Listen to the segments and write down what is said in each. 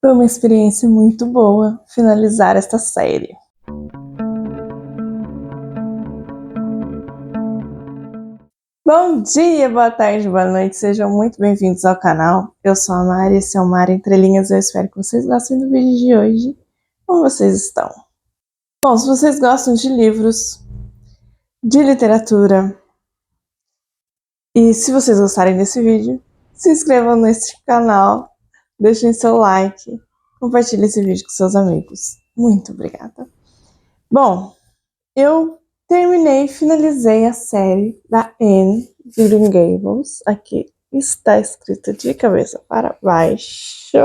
Foi uma experiência muito boa finalizar esta série. Bom dia, boa tarde, boa noite, sejam muito bem-vindos ao canal. Eu sou a Mari, esse é o Mari Entre Linhas, eu espero que vocês gostem do vídeo de hoje. Como vocês estão? Bom, se vocês gostam de livros, de literatura, e se vocês gostarem desse vídeo, se inscrevam nesse canal, deixem seu like, compartilhem esse vídeo com seus amigos. Muito obrigada. Bom, eu finalizei a série da Anne de Green Gables. Aqui está escrito de cabeça para baixo.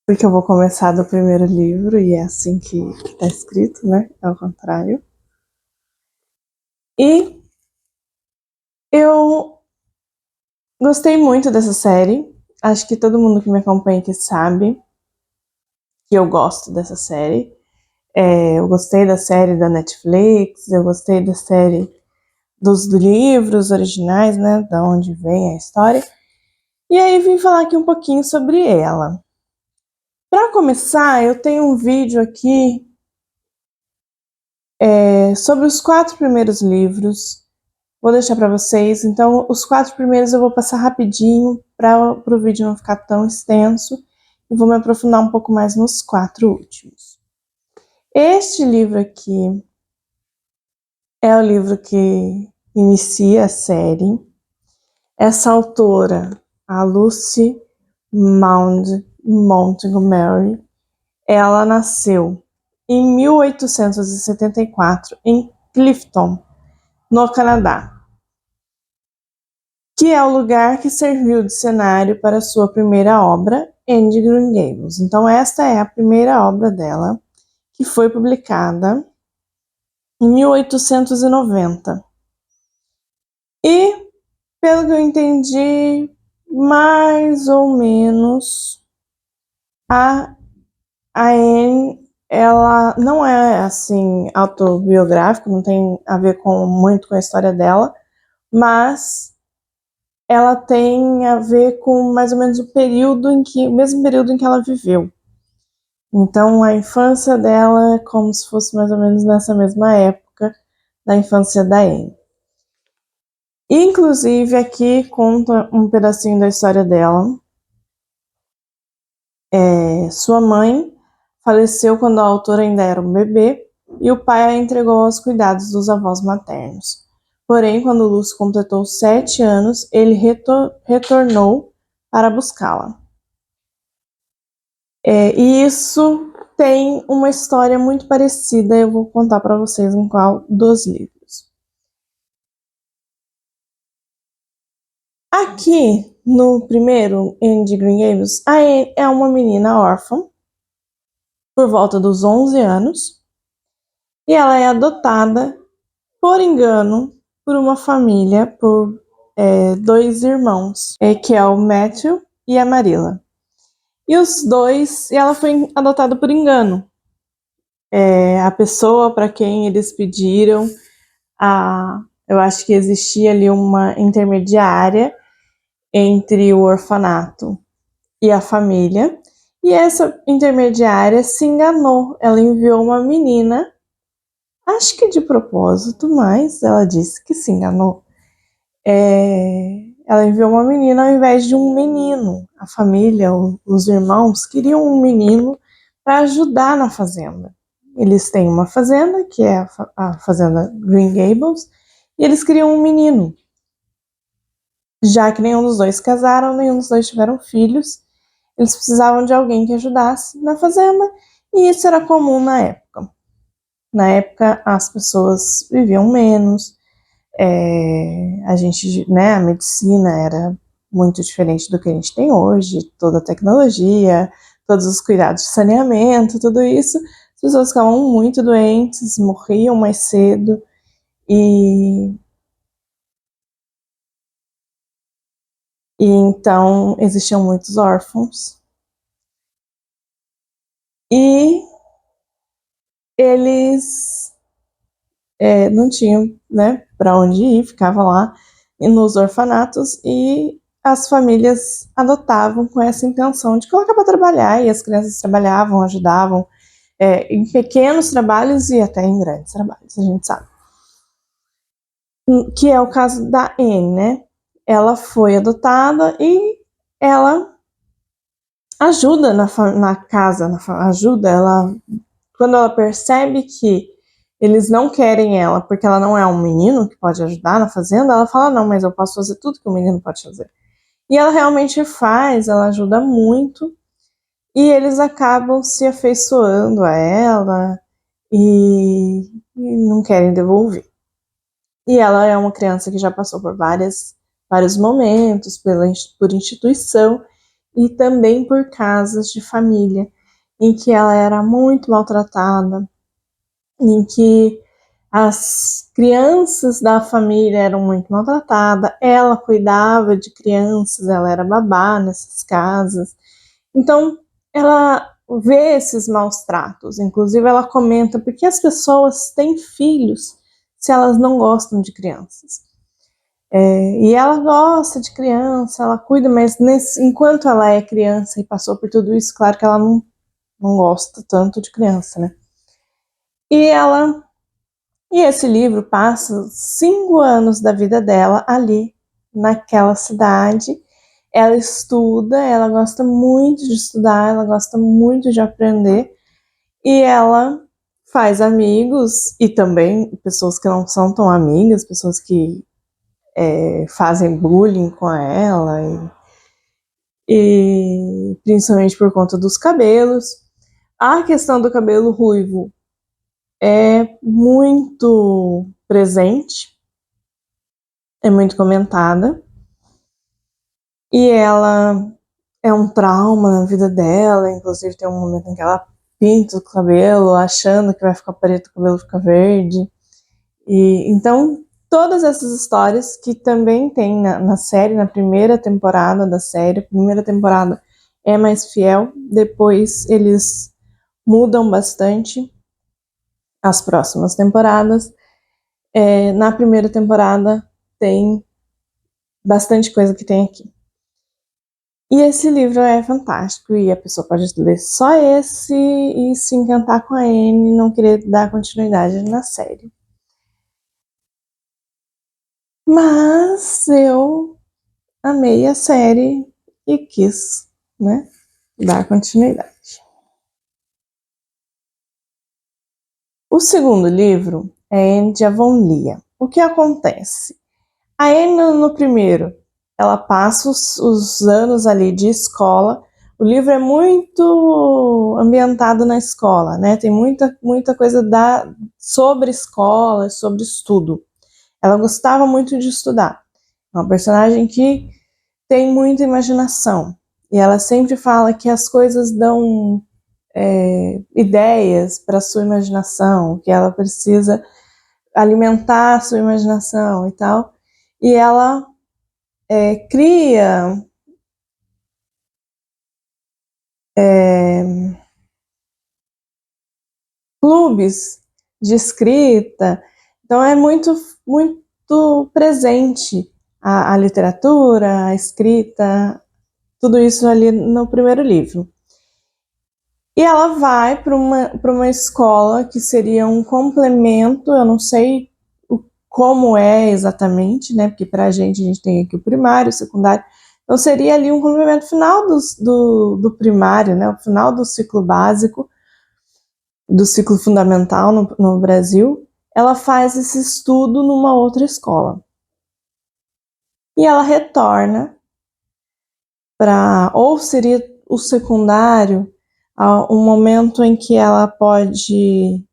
Porque eu vou começar do primeiro livro e é assim que está escrito, né? É o contrário. E eu gostei muito dessa série. Acho que todo mundo que me acompanha aqui sabe que eu gosto dessa série. Eu gostei da série da Netflix, eu gostei da série dos livros originais, né, da onde vem a história. E aí vim falar aqui um pouquinho sobre ela. Para começar, eu tenho um vídeo aqui sobre os 4 primeiros livros. Vou deixar para vocês. Então, os 4 primeiros eu vou passar rapidinho para o vídeo não ficar tão extenso. E vou me aprofundar um pouco mais nos 4 últimos. Este livro aqui é o livro que inicia a série. Essa autora, a Lucy Montgomery, ela nasceu em 1874 em Clifton, no Canadá, que é o lugar que serviu de cenário para sua primeira obra, Anne de Green Gables. Então esta é a primeira obra dela, que foi publicada em 1890. E, pelo que eu entendi, mais ou menos, a Anne, ela não é, assim, autobiográfica, não tem a ver muito com a história dela, mas ela tem a ver com mais ou menos o mesmo período em que ela viveu. Então, a infância dela é como se fosse mais ou menos nessa mesma época da infância da Anne. Inclusive, aqui conta um pedacinho da história dela. Sua mãe faleceu quando a autora ainda era um bebê e o pai a entregou aos cuidados dos avós maternos. Porém, quando Lúcio completou 7 anos, ele retornou para buscá-la. E isso tem uma história muito parecida, eu vou contar para vocês em qual dos livros. Aqui, no primeiro, Anne de Green Gables, a Anne é uma menina órfã, por volta dos 11 anos, e ela é adotada, por engano, por uma família, por 2 irmãos, que é o Matthew e a Marilla. E ela foi adotada por engano. A pessoa para quem eles pediram, eu acho que existia ali uma intermediária entre o orfanato e a família, e essa intermediária se enganou, ela enviou uma menina, acho que de propósito, mas ela disse que se enganou. Ela enviou uma menina ao invés de um menino. A família, os irmãos, queriam um menino para ajudar na fazenda. Eles têm uma fazenda, que é a fazenda Green Gables, e eles queriam um menino. Já que nenhum dos dois casaram, nenhum dos dois tiveram filhos, eles precisavam de alguém que ajudasse na fazenda, e isso era comum na época. Na época, as pessoas viviam menos, a medicina era muito diferente do que a gente tem hoje, toda a tecnologia, todos os cuidados de saneamento, tudo isso, as pessoas ficavam muito doentes, morriam mais cedo, e então existiam muitos órfãos, e eles não tinham, né, para onde ir, ficavam lá nos orfanatos, e as famílias adotavam com essa intenção de colocar para trabalhar, e as crianças trabalhavam, ajudavam em pequenos trabalhos e até em grandes trabalhos, a gente sabe. Que é o caso da Anne, né? Ela foi adotada e ela ajuda na casa, ajuda ela. Quando ela percebe que eles não querem ela porque ela não é um menino que pode ajudar na fazenda, ela fala, não, mas eu posso fazer tudo que o menino pode fazer. E ela realmente faz, ela ajuda muito, e eles acabam se afeiçoando a ela e não querem devolver. E ela é uma criança que já passou por vários momentos, por instituição e também por casas de família, em que ela era muito maltratada, em que as crianças da família eram muito maltratadas, ela cuidava de crianças, ela era babá nessas casas. Então, ela vê esses maus tratos. Inclusive, ela comenta por que as pessoas têm filhos se elas não gostam de crianças. E ela gosta de criança, ela cuida, mas enquanto ela é criança e passou por tudo isso, claro que ela não gosta tanto de criança, né? E esse livro passa 5 anos da vida dela ali, naquela cidade. Ela estuda, ela gosta muito de estudar, ela gosta muito de aprender, e ela faz amigos, e também pessoas que não são tão amigas, pessoas que fazem bullying com ela, e principalmente por conta dos cabelos. A questão do cabelo ruivo é muito presente, é muito comentada, e ela é um trauma na vida dela. Inclusive tem um momento em que ela pinta o cabelo achando que vai ficar preto, o cabelo fica verde. E então todas essas histórias que também tem na série, na primeira temporada da série. A primeira temporada é mais fiel, depois eles mudam bastante as próximas temporadas. Na primeira temporada tem bastante coisa que tem aqui. E esse livro é fantástico, e a pessoa pode ler só esse e se encantar com a Anne e não querer dar continuidade na série. Mas eu amei a série e quis, né, dar continuidade. O segundo livro é Anne de Avonlea. O que acontece? A Anne, no primeiro, ela passa os anos ali de escola. O livro é muito ambientado na escola, né? Tem muita coisa sobre escola, sobre estudo. Ela gostava muito de estudar. É uma personagem que tem muita imaginação. E ela sempre fala que as coisas dão ideias para a sua imaginação, que ela precisa alimentar a sua imaginação e tal. E ela cria clubes de escrita. Então é muito presente a literatura, a escrita, tudo isso ali no primeiro livro. E ela vai para uma escola que seria um complemento, eu não sei como é exatamente, né? Porque para a gente tem aqui o primário, o secundário. Então seria ali um complemento final do primário, né? O final do ciclo básico, do ciclo fundamental no Brasil. Ela faz esse estudo numa outra escola. E ela retorna ou seria o secundário, um momento em que ela pode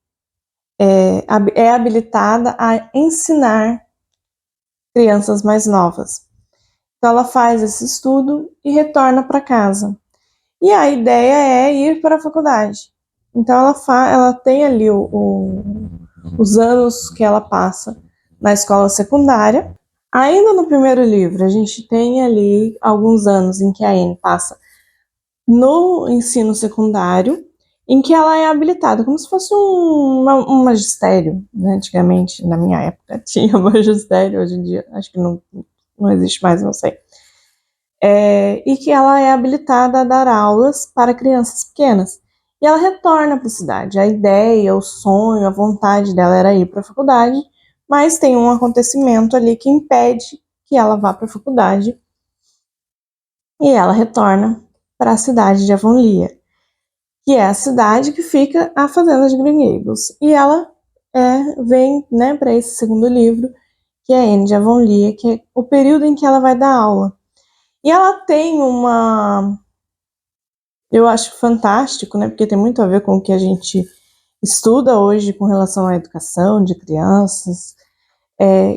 é habilitada a ensinar crianças mais novas. Então ela faz esse estudo e retorna para casa. E a ideia é ir para a faculdade. Então ela tem ali os anos que ela passa na escola secundária. Ainda no primeiro livro, a gente tem ali alguns anos em que a Anne passa no ensino secundário, em que ela é habilitada, como se fosse um magistério, né? Antigamente, na minha época, tinha magistério, hoje em dia acho que não existe mais, não sei. e que ela é habilitada a dar aulas para crianças pequenas. E ela retorna para a cidade. A ideia, o sonho, a vontade dela era ir para a faculdade, mas tem um acontecimento ali que impede que ela vá para a faculdade e ela retorna para a cidade de Avonlea, que é a cidade que fica a fazenda de Green Gables. E ela vem, né, para esse segundo livro, que é Anne de Avonlea, que é o período em que ela vai dar aula. E ela tem eu acho fantástico, né, porque tem muito a ver com o que a gente estuda hoje com relação à educação de crianças,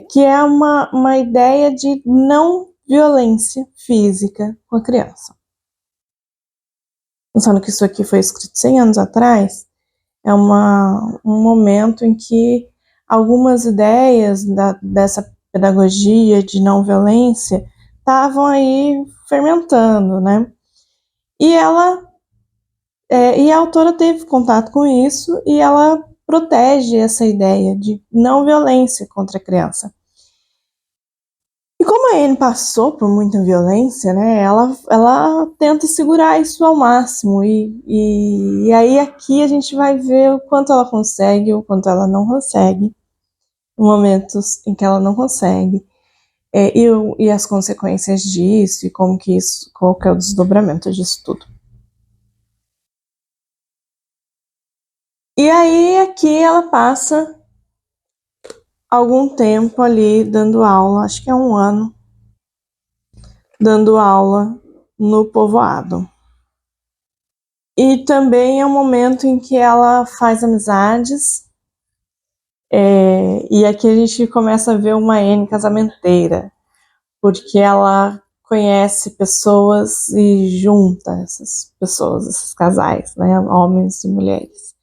que é uma ideia de não violência física com a criança. Pensando que isso aqui foi escrito 100 anos atrás, é um momento em que algumas ideias dessa pedagogia de não violência estavam aí fermentando, né? E e a autora teve contato com isso e ela protege essa ideia de não violência contra a criança. E como a Anne passou por muita violência, né, ela tenta segurar isso ao máximo. E aí aqui a gente vai ver o quanto ela consegue, o quanto ela não consegue, momentos em que ela não consegue, e as consequências disso, e como que isso, qual que é o desdobramento disso tudo. E aí aqui ela passa algum tempo ali dando aula, acho que é 1 ano, dando aula no povoado. E também é um momento em que ela faz amizades, e aqui a gente começa a ver uma Anne casamenteira, porque ela conhece pessoas e junta essas pessoas, esses casais, né, homens e mulheres.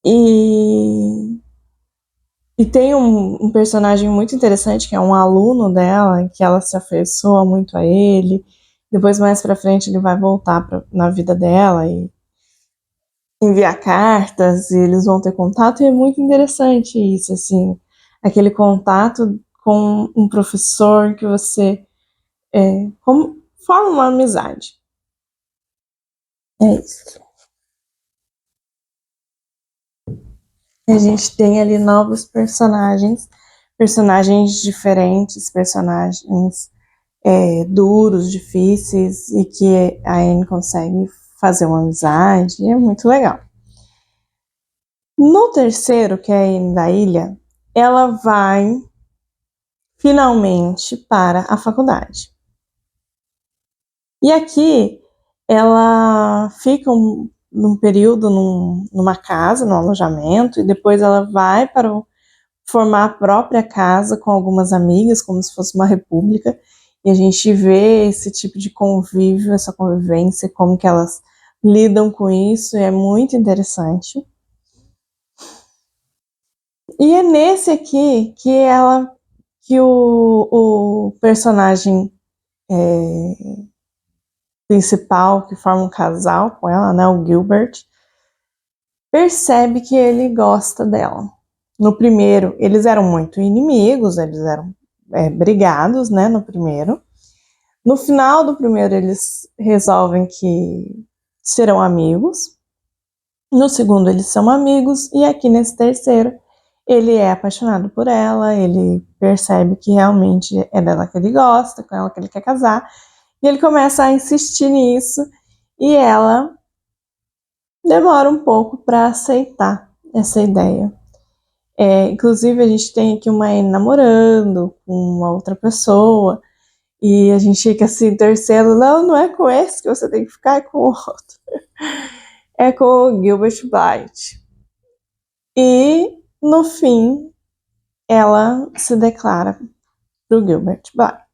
E tem um personagem muito interessante, que é um aluno dela, que ela se afeiçoa muito a ele. Depois, mais pra frente, ele vai voltar na vida dela e enviar cartas, e eles vão ter contato. E é muito interessante isso, assim, aquele contato com um professor que você forma uma amizade. É isso. A gente tem ali novos personagens diferentes, personagens duros, difíceis, e que a Anne consegue fazer uma amizade, é muito legal. No terceiro, que é a Anne da Ilha, ela vai finalmente para a faculdade. E aqui ela fica num período numa casa, num alojamento, e depois ela vai para formar a própria casa com algumas amigas, como se fosse uma república, e a gente vê esse tipo de convívio, essa convivência, como que elas lidam com isso, e é muito interessante. E é nesse aqui que o personagem principal, que forma um casal com ela, né, o Gilbert, percebe que ele gosta dela. No primeiro, eles eram muito inimigos, eles eram brigados, né, no primeiro. No final do primeiro, eles resolvem que serão amigos. No segundo, eles são amigos. E aqui nesse terceiro, ele é apaixonado por ela, ele percebe que realmente é dela que ele gosta, com ela que ele quer casar. E ele começa a insistir nisso. E ela demora um pouco para aceitar essa ideia. Inclusive, a gente tem aqui uma Anne namorando com uma outra pessoa, e a gente fica assim, torcendo, não é com esse que você tem que ficar, é com o outro. É com o Gilbert Blythe. E, no fim, ela se declara pro Gilbert Blythe.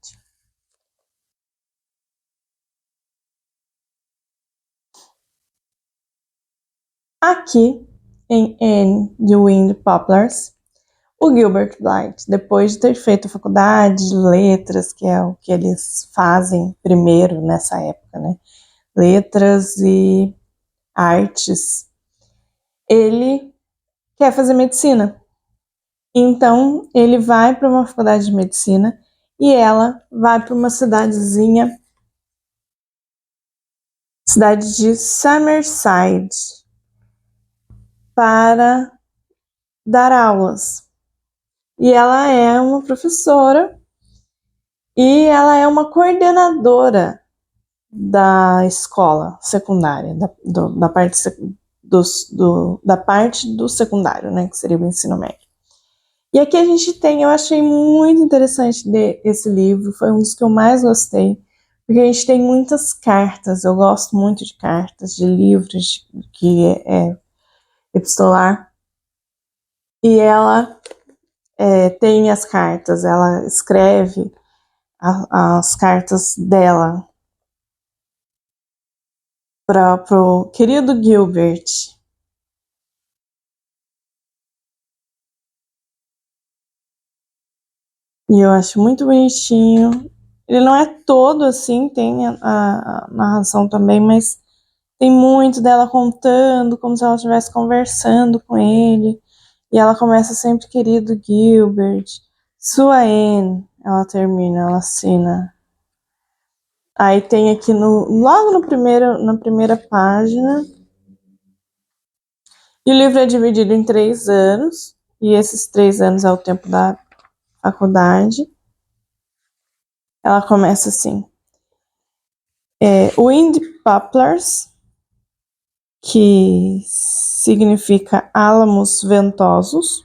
Aqui, em Anne de Wind Poplars, o Gilbert Blythe, depois de ter feito a faculdade de letras, que é o que eles fazem primeiro nessa época, né? Letras e artes, ele quer fazer medicina. Então, ele vai para uma faculdade de medicina e ela vai para uma cidade de Summerside, para dar aulas. E ela é uma professora e ela é uma coordenadora da escola secundária, da parte do secundário, né, que seria o ensino médio. E aqui a gente tem, eu achei muito interessante esse livro, foi um dos que eu mais gostei, porque a gente tem muitas cartas, eu gosto muito de cartas, de livros que é epistolar, e ela tem as cartas, ela escreve as cartas dela pro querido Gilbert. E eu acho muito bonitinho. Ele não é todo assim, tem a narração também, mas tem muito dela contando, como se ela estivesse conversando com ele. E ela começa sempre, querido Gilbert, sua Anne, ela termina, ela assina. Aí tem aqui logo na primeira página, e o livro é dividido em 3 anos, e esses 3 anos é o tempo da faculdade. Ela começa assim: Wind Poplars, que significa álamos ventosos.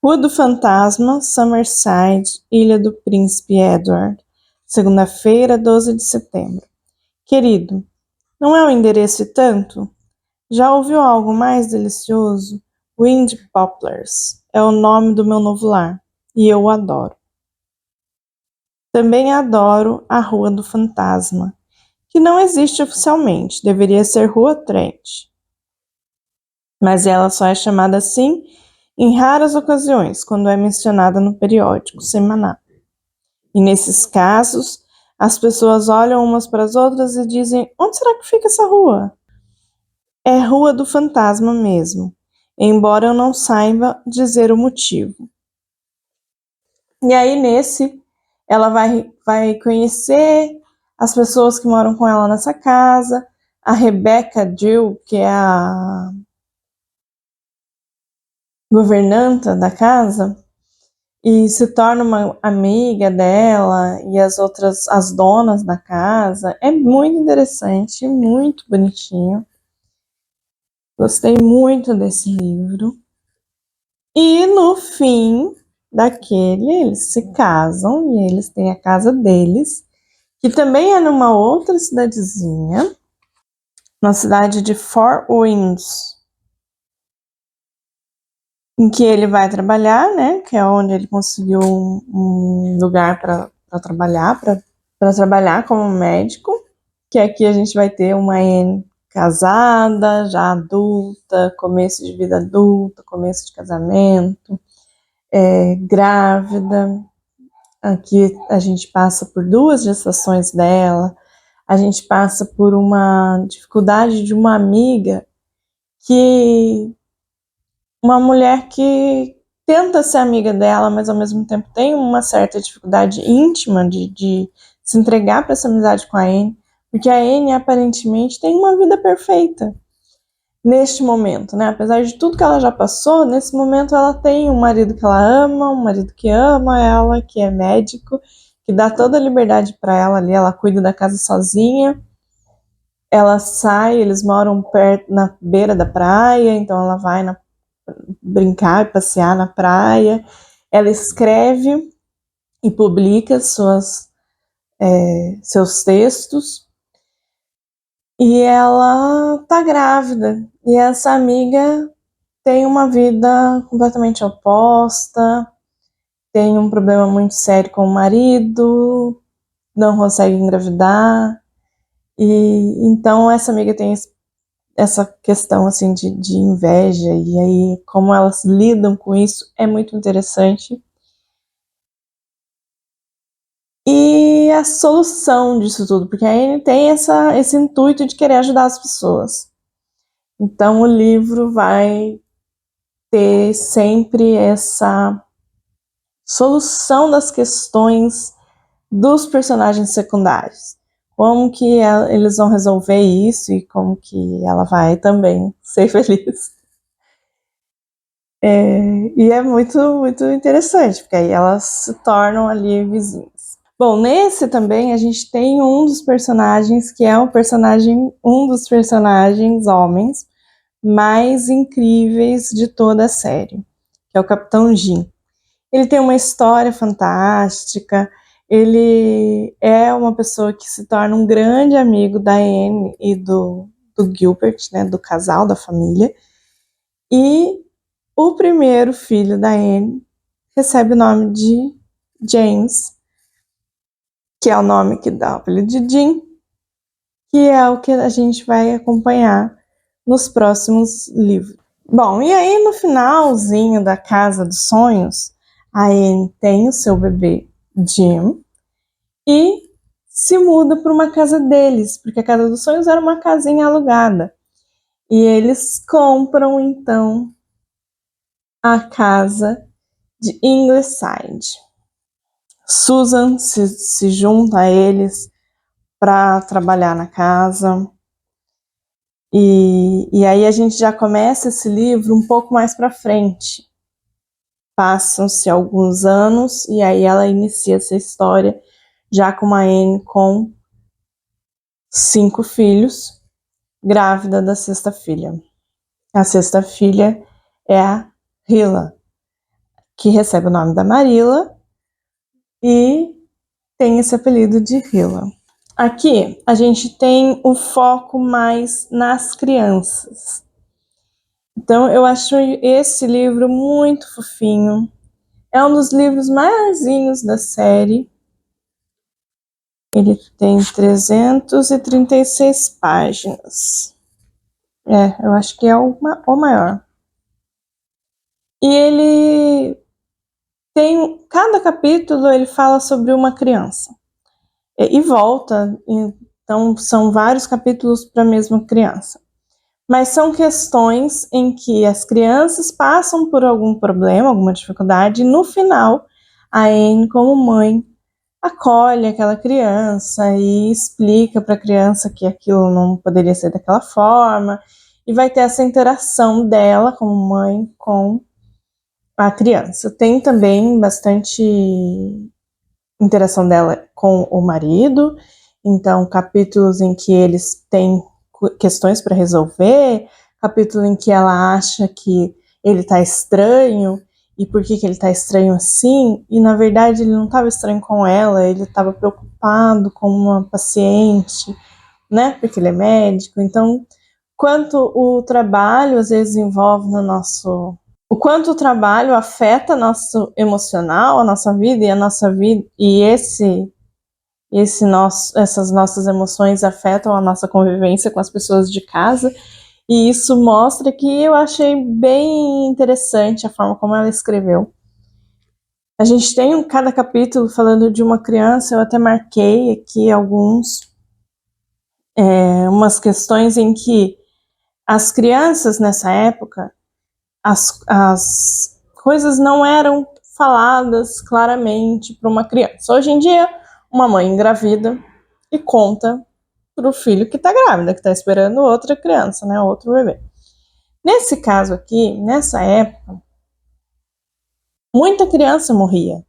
Rua do Fantasma, Summerside, Ilha do Príncipe Edward, segunda-feira, 12 de setembro. Querido, não é o endereço e tanto? Já ouviu algo mais delicioso? Wind Poplars é o nome do meu novo lar, e eu o adoro. Também adoro a Rua do Fantasma, que não existe oficialmente, deveria ser Rua Trent. Mas ela só é chamada assim em raras ocasiões, quando é mencionada no periódico semanal. E nesses casos, as pessoas olham umas para as outras e dizem: onde será que fica essa rua? É Rua do Fantasma mesmo, embora eu não saiba dizer o motivo. E aí ela vai conhecer as pessoas que moram com ela nessa casa, a Rebecca Jill, que é a governanta da casa, e se torna uma amiga dela e as donas da casa. É muito interessante, muito bonitinho. Gostei muito desse livro. E no fim eles se casam e eles têm a casa deles, que também é numa outra cidadezinha, na cidade de Four Winds, em que ele vai trabalhar, né? Que é onde ele conseguiu um lugar para trabalhar, para trabalhar como médico. Que aqui a gente vai ter uma Anne casada, já adulta, começo de vida adulta, começo de casamento, grávida. Aqui a gente passa por 2 gestações dela, a gente passa por uma dificuldade de uma amiga uma mulher que tenta ser amiga dela, mas ao mesmo tempo tem uma certa dificuldade íntima de se entregar para essa amizade com a Anne, porque a Anne aparentemente tem uma vida perfeita neste momento, né? Apesar de tudo que ela já passou, nesse momento ela tem um marido que ela ama, um marido que ama ela, que é médico, que dá toda a liberdade para ela ali, ela cuida da casa sozinha. Ela sai, eles moram perto na beira da praia, então ela vai brincar e passear na praia. Ela escreve e publica seus textos. E ela tá grávida. E essa amiga tem uma vida completamente oposta, tem um problema muito sério com o marido, não consegue engravidar. E então essa amiga tem essa questão assim de inveja, e aí como elas lidam com isso é muito interessante. E a solução disso tudo, porque a Anne tem esse intuito de querer ajudar as pessoas. Então o livro vai ter sempre solução das questões dos personagens secundários. Como que eles vão resolver isso e como que ela vai também ser feliz. E é muito, muito interessante, porque aí elas se tornam ali vizinhas. Bom, nesse também a gente tem um dos personagens que é um dos personagens homens mais incríveis de toda a série, que é o Capitão Jim. Ele tem uma história fantástica, ele é uma pessoa que se torna um grande amigo da Anne e do Gilbert, né, do casal, da família, e o primeiro filho da Anne recebe o nome de James, que é o nome que dá o apelido de Jim, que é o que a gente vai acompanhar nos próximos livros. Bom, e aí no finalzinho da Casa dos Sonhos, a Anne tem o seu bebê Jim e se muda para uma casa deles, porque a Casa dos Sonhos era uma casinha alugada. E eles compram então a casa de Ingleside. Susan se junta a eles para trabalhar na casa. E aí a gente já começa esse livro um pouco mais para frente. Passam-se alguns anos e aí ela inicia essa história já com uma Anne com 5 filhos, grávida da 6ª filha. A 6ª filha é a Hila, que recebe o nome da Marilla e tem esse apelido de Hila. Aqui a gente tem o foco mais nas crianças. Então eu acho esse livro muito fofinho. É um dos livros maiorzinhos da série. Ele tem 336 páginas. Eu acho que é o maior. E ele tem, cada capítulo ele fala sobre uma criança. E volta, então são vários capítulos para a mesma criança. Mas são questões em que as crianças passam por algum problema, alguma dificuldade, e no final, a Anne, como mãe, acolhe aquela criança e explica para a criança que aquilo não poderia ser daquela forma, e vai ter essa interação dela como mãe com a criança. Tem também bastante interação dela com o marido, então capítulos em que eles têm questões para resolver, capítulo em que ela acha que ele está estranho e por que ele está estranho assim, e na verdade ele não estava estranho com ela, ele estava preocupado com uma paciente, né, porque ele é médico. Então, quanto o trabalho às vezes envolve no nosso, o quanto o trabalho afeta nosso emocional, a nossa vida, e a nossa vida, e essas nossas emoções afetam a nossa convivência com as pessoas de casa, e isso mostra que eu achei bem interessante a forma como ela escreveu. A gente tem cada capítulo falando de uma criança, eu até marquei aqui umas questões em que as crianças nessa época, as coisas não eram faladas claramente para uma criança. Hoje em dia, uma mãe engravida e conta para o filho que está grávida, que está esperando outra criança, né, outro bebê. Nesse caso aqui, nessa época, muita criança morria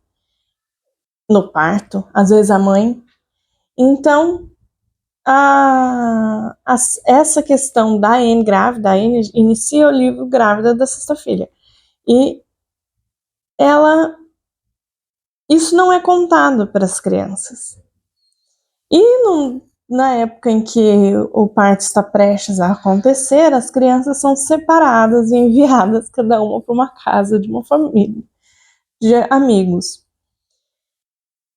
no parto, às vezes a mãe. Então, essa questão da Anne grávida, a Anne inicia o livro grávida da 6ª filha. E isso não é contado para as crianças. E na época em que o parto está prestes a acontecer, as crianças são separadas e enviadas cada uma para uma casa de uma família, de amigos.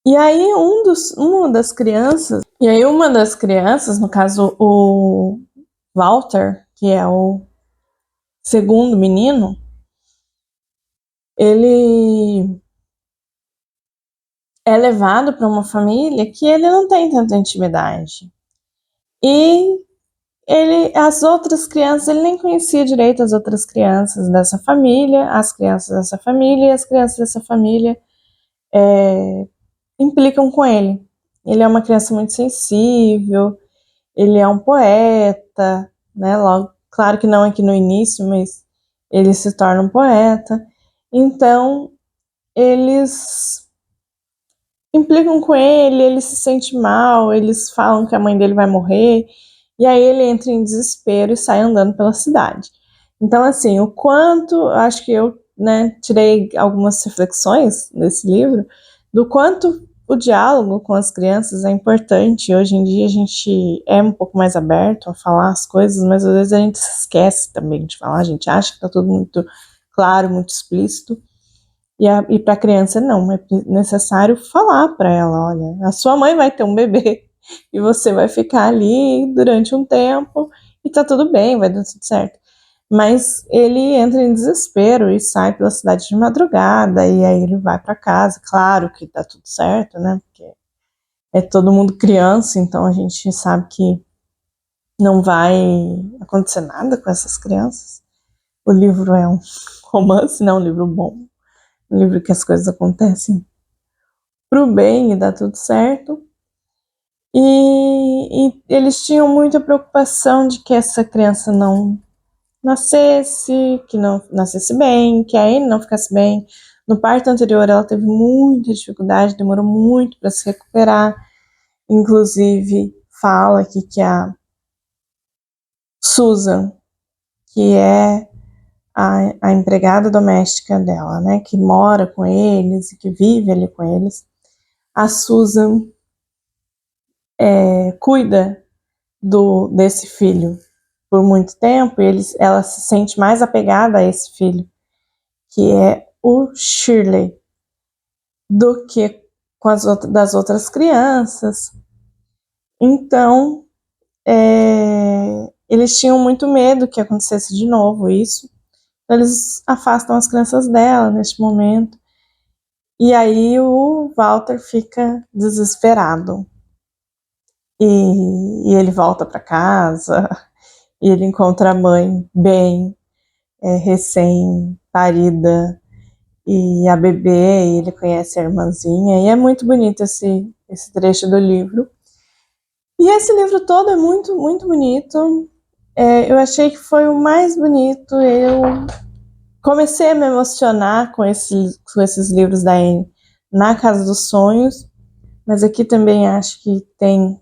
E aí uma das crianças, no caso o Walter, que é o segundo menino, ele é levado para uma família que ele não tem tanta intimidade. E as outras crianças, ele nem conhecia direito as outras crianças dessa família, as crianças dessa família e as crianças dessa família implicam com ele. Ele é uma criança muito sensível, ele é um poeta, né? Logo, claro que não aqui no início, mas ele se torna um poeta. Então, eles implicam com ele se sente mal, eles falam que a mãe dele vai morrer, e aí ele entra em desespero e sai andando pela cidade. Então, assim, o quanto, acho que eu, né, tirei algumas reflexões desse livro, do quanto o diálogo com as crianças é importante. Hoje em dia a gente é um pouco mais aberto a falar as coisas, mas às vezes a gente se esquece também de falar, a gente acha que está tudo muito claro, muito explícito, e para a criança não, é necessário falar para ela, olha, a sua mãe vai ter um bebê e você vai ficar ali durante um tempo e tá tudo bem, vai dar tudo certo. Mas ele entra em desespero e sai pela cidade de madrugada e aí ele vai para casa, claro que tá tudo certo, né? Porque é todo mundo criança, então a gente sabe que não vai acontecer nada com essas crianças. O livro é um romance, não é um livro bom. Um livro que as coisas acontecem pro bem e dá tudo certo. E eles tinham muita preocupação de que essa criança não nascesse, que não nascesse bem, que a Anne não ficasse bem. No parto anterior, ela teve muita dificuldade, demorou muito para se recuperar. Inclusive, fala aqui que a Susan, que é a empregada doméstica dela, né, que mora com eles e que vive ali com eles, a Susan cuida desse filho por muito tempo, e ela se sente mais apegada a esse filho, que é o Shirley, do que com das outras crianças. Então, eles tinham muito medo que acontecesse de novo isso. Então, eles afastam as crianças dela neste momento. E aí o Walter fica desesperado. E ele volta para casa, e ele encontra a mãe bem, recém-parida, e a bebê, e ele conhece a irmãzinha, e é muito bonito esse trecho do livro. E esse livro todo é muito, muito bonito. Eu achei que foi o mais bonito. Eu comecei a me emocionar com esses livros da Anne na Casa dos Sonhos, mas aqui também acho que tem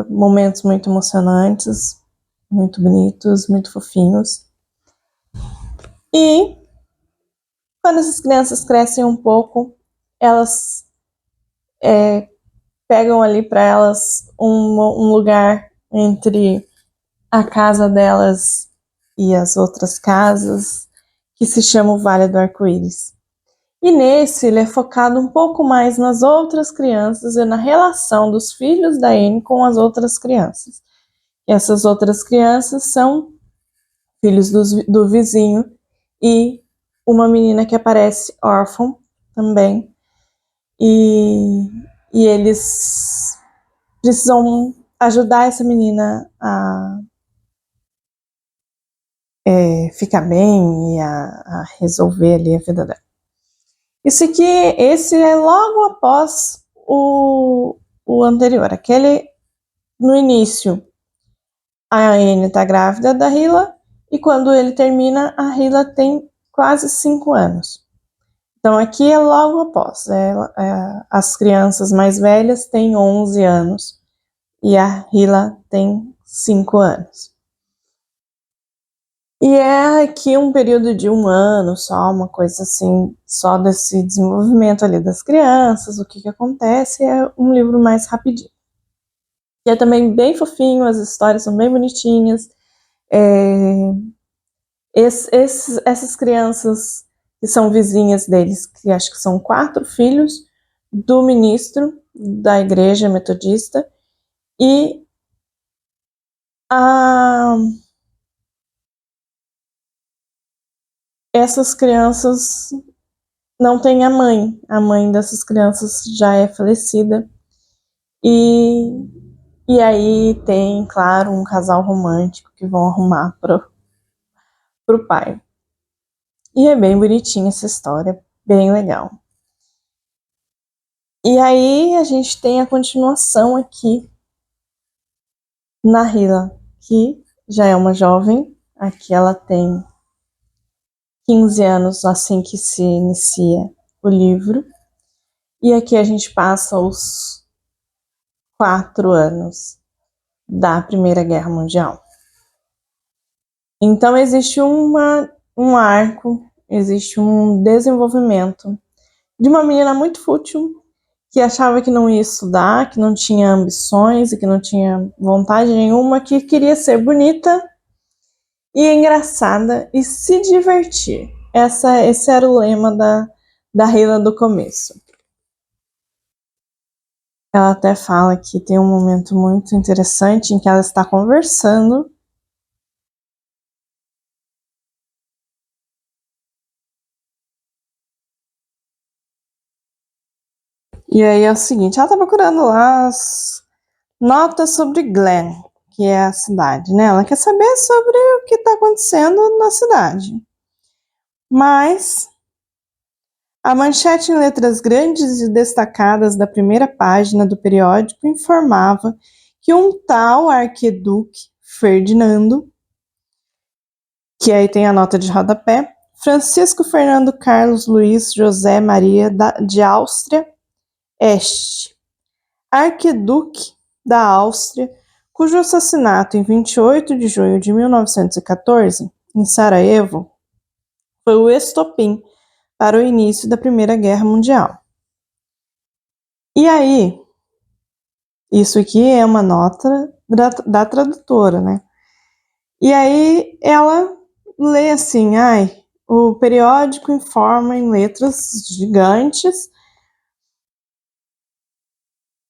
momentos muito emocionantes, muito bonitos, muito fofinhos. E quando essas crianças crescem um pouco, elas pegam ali para elas um lugar entre a casa delas e as outras casas, que se chama o Vale do Arco-Íris. E nesse ele é focado um pouco mais nas outras crianças e na relação dos filhos da Anne com as outras crianças. E essas outras crianças são filhos do vizinho e uma menina que aparece órfã também. E eles precisam ajudar essa menina a ficar bem e a resolver ali a vida dela. Esse é logo após o anterior. Aquele, no início, a Anne está grávida da Hila, e quando ele termina, a Hila tem quase 5 anos. Então aqui é logo após. As crianças mais velhas têm 11 anos e a Hila tem 5 anos. E é aqui um período de 1 ano só, uma coisa assim, só desse desenvolvimento ali das crianças, o que acontece, é um livro mais rapidinho. E é também bem fofinho, as histórias são bem bonitinhas. Essas crianças que são vizinhas deles, que acho que são 4 filhos do ministro da igreja metodista, e essas crianças não têm a mãe dessas crianças já é falecida, e aí tem, claro, um casal romântico que vão arrumar pro pai. E é bem bonitinha essa história, bem legal. E aí a gente tem a continuação aqui na Hila, que já é uma jovem. Aqui ela tem 15 anos assim que se inicia o livro. E aqui a gente passa os 4 anos da Primeira Guerra Mundial. Então existe um arco, existe um desenvolvimento de uma menina muito fútil, que achava que não ia estudar, que não tinha ambições e que não tinha vontade nenhuma, que queria ser bonita e engraçada e se divertir. Esse era o lema da Hila do começo. Ela até fala que tem um momento muito interessante em que ela está conversando e aí é o seguinte, ela está procurando lá as notas sobre Glen, que é a cidade, né? Ela quer saber sobre o que está acontecendo na cidade. Mas a manchete em letras grandes e destacadas da primeira página do periódico informava que um tal arquiduque Ferdinando, que aí tem a nota de rodapé, Francisco Fernando Carlos Luiz José Maria de Áustria Este, arquiduque da Áustria, cujo assassinato em 28 de junho de 1914, em Sarajevo, foi o estopim para o início da Primeira Guerra Mundial. E aí, isso aqui é uma nota da tradutora, né? E aí ela lê assim, o periódico informa em letras gigantes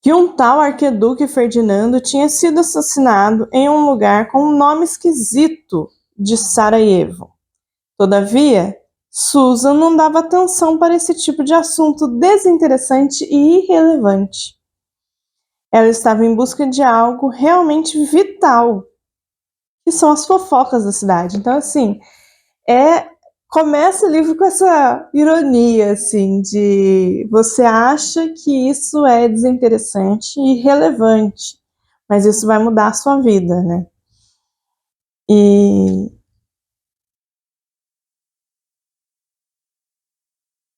que um tal arquiduque Ferdinando tinha sido assassinado em um lugar com um nome esquisito de Sarajevo. Todavia, Susan não dava atenção para esse tipo de assunto desinteressante e irrelevante. Ela estava em busca de algo realmente vital, que são as fofocas da cidade. Então, assim, começa o livro com essa ironia, assim, de você acha que isso é desinteressante e irrelevante, mas isso vai mudar a sua vida, né?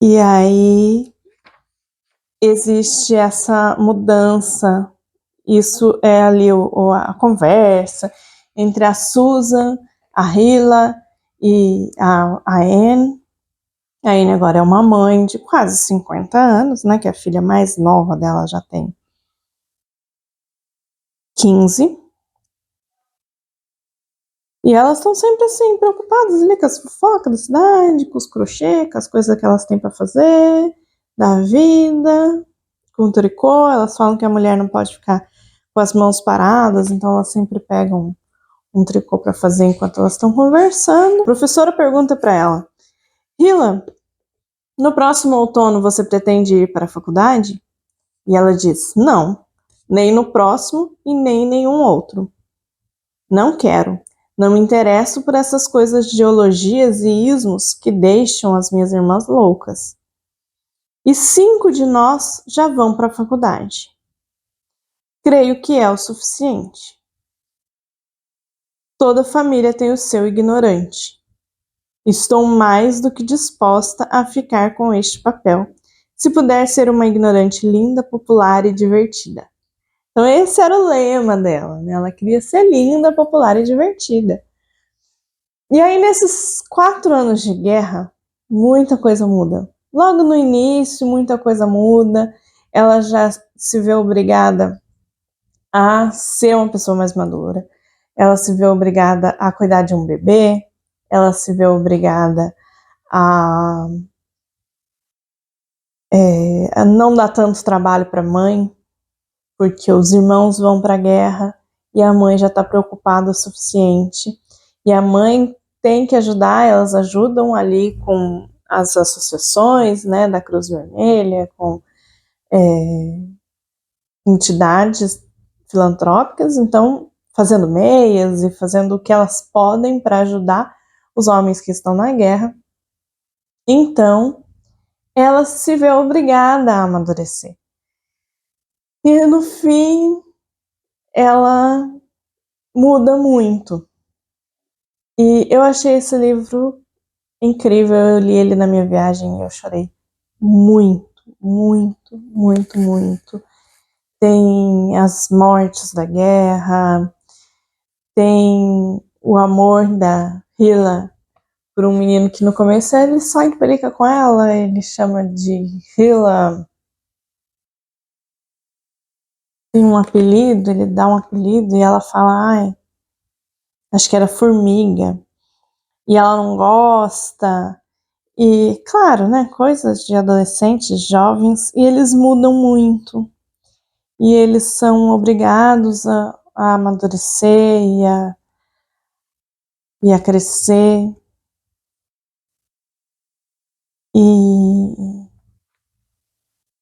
E aí existe essa mudança, isso é ali a conversa entre a Susan, a Hila e a Anne. A Anne agora é uma mãe de quase 50 anos, né, que a filha mais nova dela já tem 15. E elas estão sempre assim, preocupadas ali com as fofocas da cidade, com os crochê, com as coisas que elas têm para fazer, da vida, com o tricô. Elas falam que a mulher não pode ficar com as mãos paradas, então elas sempre pegam um tricô para fazer enquanto elas estão conversando. A professora pergunta para ela: Hila, no próximo outono você pretende ir para a faculdade? E ela diz: não, nem no próximo e nem em nenhum outro. Não quero. Não me interesso por essas coisas de ideologias e ismos que deixam as minhas irmãs loucas. E 5 de nós já vão para a faculdade. Creio que é o suficiente. Toda família tem o seu ignorante. Estou mais do que disposta a ficar com este papel, se puder ser uma ignorante linda, popular e divertida. Então esse era o lema dela, né? Ela queria ser linda, popular e divertida. E aí nesses 4 anos de guerra, muita coisa muda. Logo no início, muita coisa muda. Ela já se vê obrigada a ser uma pessoa mais madura. Ela se vê obrigada a cuidar de um bebê. Ela se vê obrigada a não dar tanto trabalho para a mãe, porque os irmãos vão para a guerra e a mãe já está preocupada o suficiente. E a mãe tem que ajudar, elas ajudam ali com as associações, né, da Cruz Vermelha, com entidades filantrópicas, então fazendo meias e fazendo o que elas podem para ajudar os homens que estão na guerra. Então, ela se vê obrigada a amadurecer. E no fim, ela muda muito. E eu achei esse livro incrível. Eu li ele na minha viagem e eu chorei muito, muito, muito, muito. Tem as mortes da guerra, tem o amor da Hila por um menino que no começo ele só implica com ela, ele chama de Hila, tem um apelido, ele dá um apelido e ela fala, ai, acho que era formiga, e ela não gosta, e claro, né, coisas de adolescentes, jovens, e eles mudam muito, e eles são obrigados a amadurecer e a crescer, e,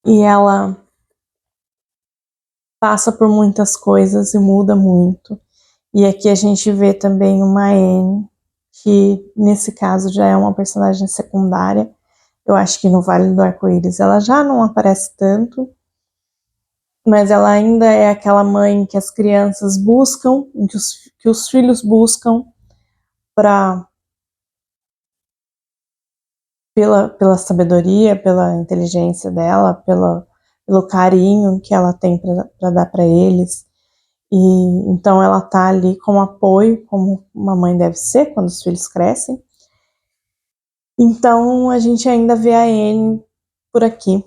e ela passa por muitas coisas e muda muito. E aqui a gente vê também uma Anne, que nesse caso já é uma personagem secundária. Eu acho que no Vale do Arco-Íris ela já não aparece tanto, mas ela ainda é aquela mãe que as crianças buscam, que os filhos buscam para pela sabedoria, pela inteligência dela, pelo carinho que ela tem para dar para eles. E então ela tá ali como apoio, como uma mãe deve ser quando os filhos crescem. Então a gente ainda vê a Anne por aqui.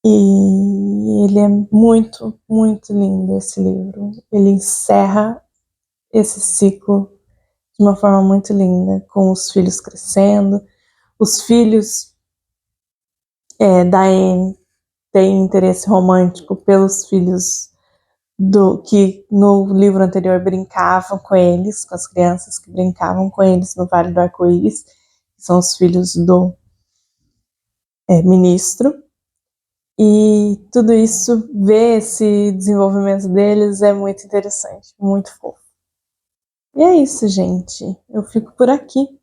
E ele é muito, muito lindo esse livro. Ele encerra esse ciclo de uma forma muito linda, com os filhos crescendo. Os filhos da Anne têm interesse romântico pelos filhos do que no livro anterior brincavam com eles, com as crianças que brincavam com eles no Vale do Arco-Íris, que são os filhos do ministro. E tudo isso, ver esse desenvolvimento deles é muito interessante, muito fofo. E é isso, gente. Eu fico por aqui.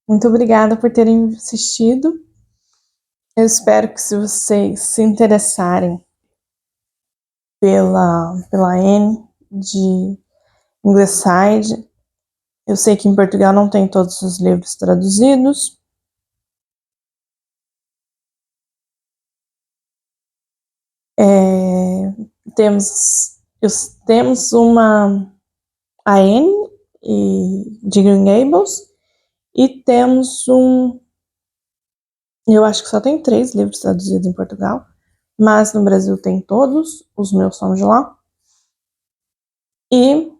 Muito obrigada por terem assistido. Eu espero que se vocês se interessarem pela Anne de Ingleside, eu sei que em Portugal não tem todos os livros traduzidos. Temos uma a Anne de Green Gables e temos eu acho que só tem 3 livros traduzidos em Portugal, mas no Brasil tem todos, os meus são de lá. E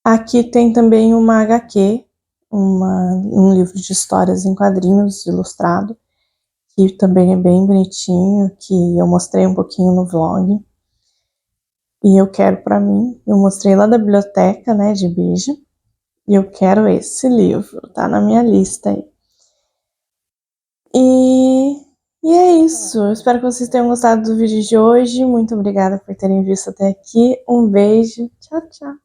aqui tem também uma HQ, um livro de histórias em quadrinhos ilustrado, que também é bem bonitinho, que eu mostrei um pouquinho no vlog. E eu quero para mim, eu mostrei lá da biblioteca, né, de Bija, e eu quero esse livro, tá na minha lista aí. E é isso, eu espero que vocês tenham gostado do vídeo de hoje, muito obrigada por terem visto até aqui, um beijo, tchau, tchau.